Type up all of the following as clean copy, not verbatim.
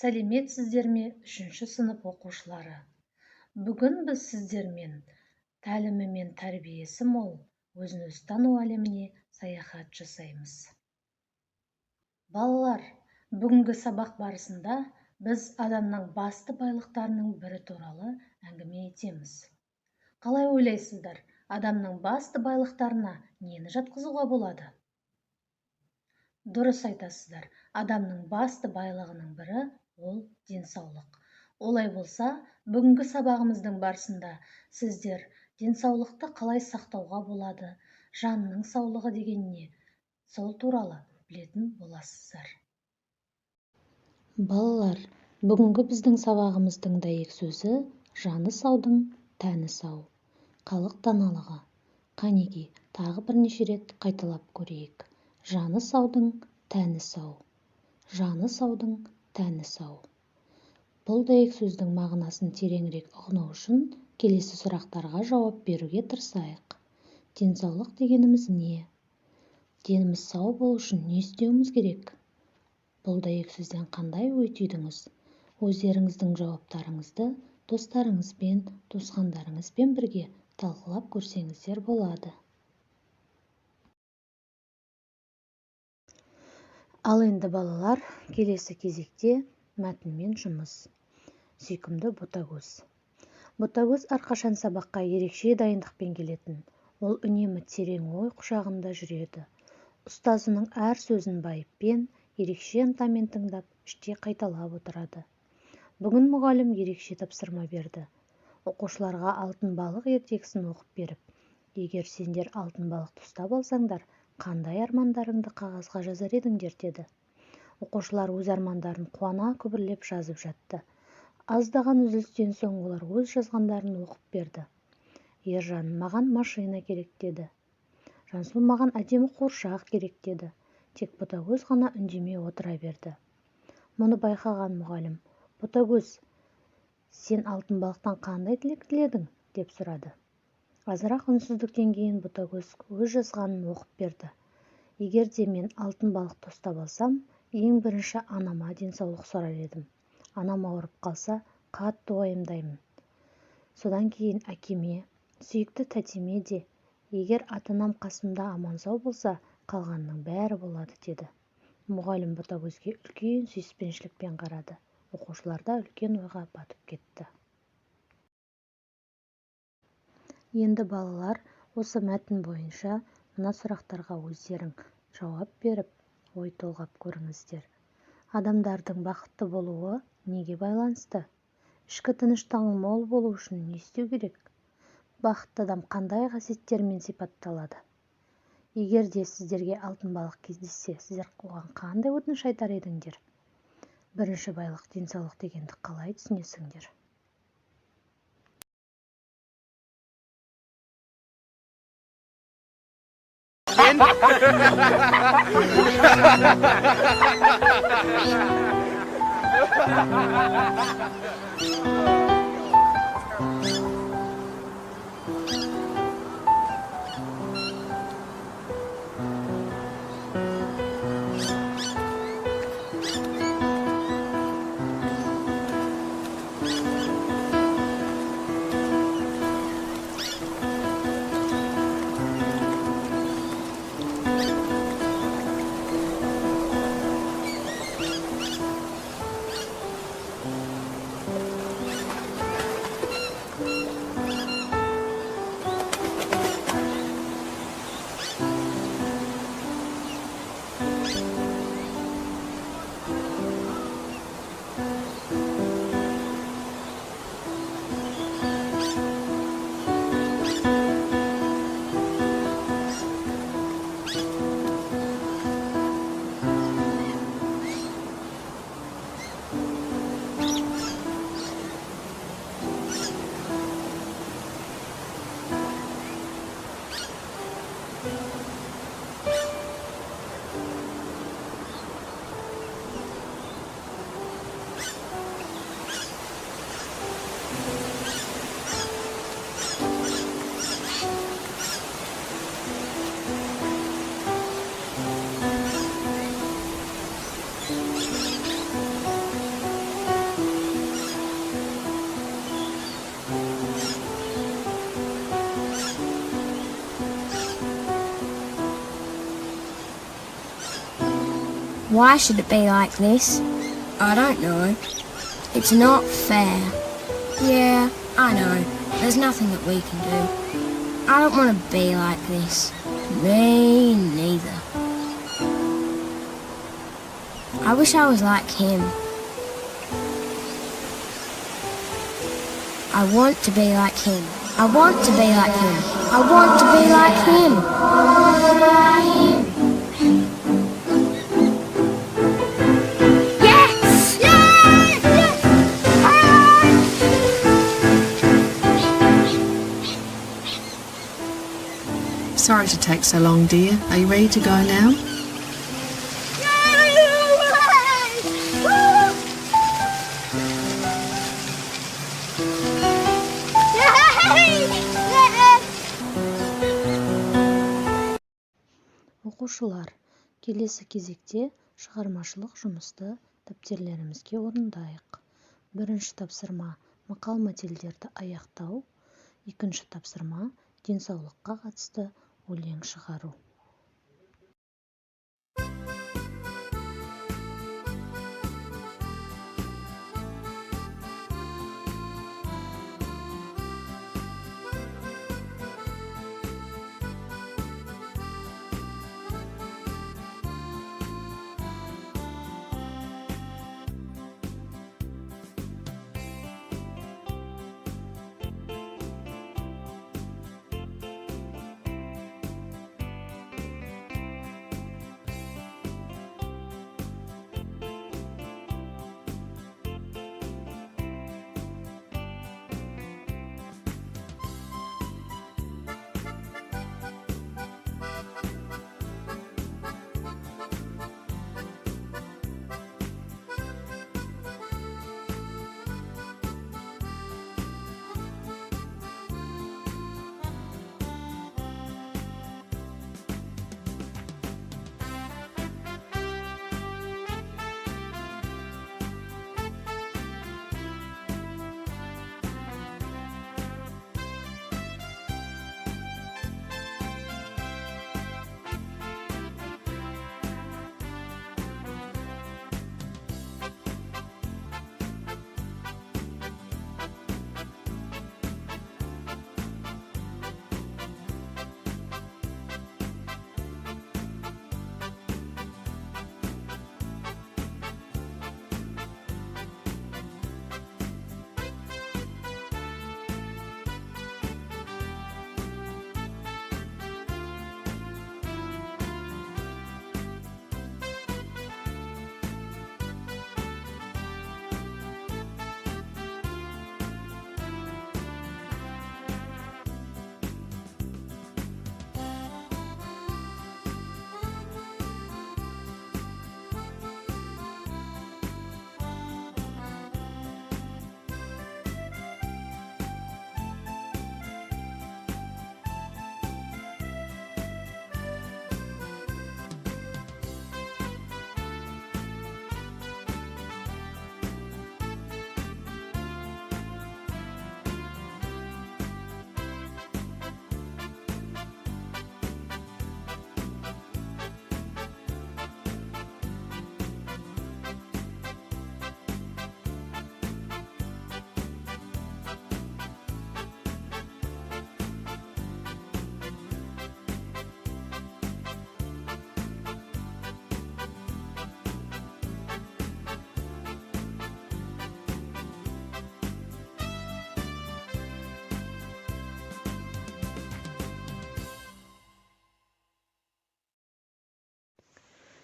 Сәлеметсіздер ме, 3-ші сынып оқушылары? Бүгін біз сіздермен тәлімі мен тәрбиесі мол өзін-өзі тану әлеміне саяхат жасаймыз. Балалар, бүгінгі сабақ барысында біз адамның басты байлықтарының бірі туралы әңгіме етеміз. Қалай ойлайсыздар, адамның басты байлықтарына нені жатқызуға болады? Дұрыс айтасыздар, адамның басты байлығының бірі ол денсаулық. Олай болса, бүгінгі сабағымыздың барысында сіздер денсаулықты қалай сақтауға болады, жанның саулығы деген не, сол туралы білетін боласыздар. Балалар, бүгінгі біздің сабағымыздың дәйек сөзі жаны саудың тәні сау. Халық даналығы. Қанеки, тағы бірнеше рет қайталап көрейік. Жаны саудың тәні сау. Жаны саудың тәні сау. Бұл дәйек сөздің мағынасын тереңірек ұғыну үшін келесі сұрақтарға жауап беруге тырысайық. Денсаулық дегеніміз не? Деніміз сау болу үшін не істеуіміз керек? Бұл дәйек сөзден қандай ой түйдіңіз? Өздеріңіздің жауаптарыңызды достарыңызбен, туысқандарыңызбен бірге талқылап көрсеңіздер болады. Ал енді балалар, келесі кезекте мәтінмен жұмыс. Сүйкімді ботагөз. Ботагөз әрқашан сабаққа ерекше дайындықпен келетін. Ол үнемі терең ой құшағында жүреді. Ұстазының әр сөзін байыппен, ерекше ынтамен тыңдап, іште қайталап отырады. Бүгін мұғалім ерекше тапсырма берді. Оқушыларға алтын балық ертегісін оқып беріп, егер сендер алтын балықты ұстап алсаңдар, қандай армандарыңды қағазға жазар едіңдер деді. Оқушылар өз армандарын қуана күбірлеп жазып жатты. Аздаған үзілістен соң олар өз жазғандарын оқып берді. Ержан, маған машина керек деді. Жансу, маған әдемі қуыршақ керек деді. Тек ботагөз ғана үндемей отыра берді. Мұны байқаған мұғалім, ботагөз, сен алтын балықтан қандай тілек тіледің? Деп сұрады. Азырақ үнсіздіктен кейін ботагөз өз жазғанын оқып берді. Егер де мен алтын балықты ұстап алсам, ең бірінші анама денсаулық сұрар едім. Анам ауырып қалса, қатты уайымдаймын. Содан кейін әкеме, сүйікті тәтеме де, егер ата-анам қасымда аман сау болса, қалғанның бәрі болады деді. Мұғалім ботагөзге үлкен сүйіспеншілікпен қарады. Оқушыларда үлкен ойға батып кетті. Енді балалар, осы мәтін бойынша мына сұрақтарға өздерің жауап беріп, ой толғап көріңіздер. Адамдардың бақытты болуы неге байланысты? Ішкі тыныштығы мол болу үшін не істеу керек? Бақытты адам қандай қасиеттермен сипатталады? Егер де сіздерге алтын балық кездессе, сіздер оған қандай өтініш айтар едіңдер? Бірінші байлық денсаулық дегенді қалай түсінесіңдер? Why should it be like this? I don't know. It's not fair. Yeah, I know. There's nothing that we can do. I don't want to be like this. Me neither. I wish I was like him. I want to be like him. I want to be like him. I want to be like him. Yes! Yes! Yes! Sorry to take so long, dear. Are you ready to go now? Оқушылар, келесі кезекте шығармашылық жұмысты дәптерлерімізге орындайық. Бірінші тапсырма мақал-мәтелдерді аяқтау, екінші тапсырма денсаулыққа қатысты өлең шығару.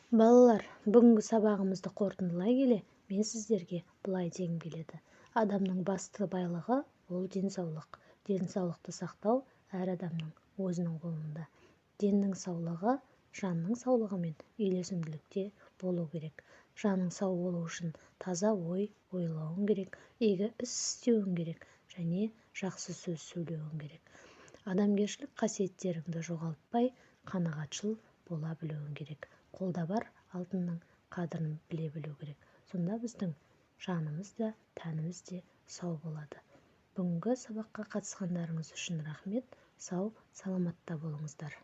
Балалар, бүгінгі сабағымызды қорытындылай келе, мен сіздерге былай дегім келеді. Адамның басты байлығы ол денсаулық. Денсаулықты сақтау әр адамның өзінің қолында. Деннің саулығы жанның саулығымен үйлесімділікте болу керек. Жаның сау болу үшін таза ой ойлауың керек, игі іс істеуің керек және жақсы сөз сөйлеуің керек. Адамгершілік қасиеттеріңді жоғалтпай, қанағатшыл бола білуің керек. Қолда бар алтынның қадірін біле білу керек. Сонда біздің жанымыз да, тәніміз де сау болады. Бүгінгі сабаққа қатысқандарыңыз үшін рахмет. Сау, саламатта болыңыздар.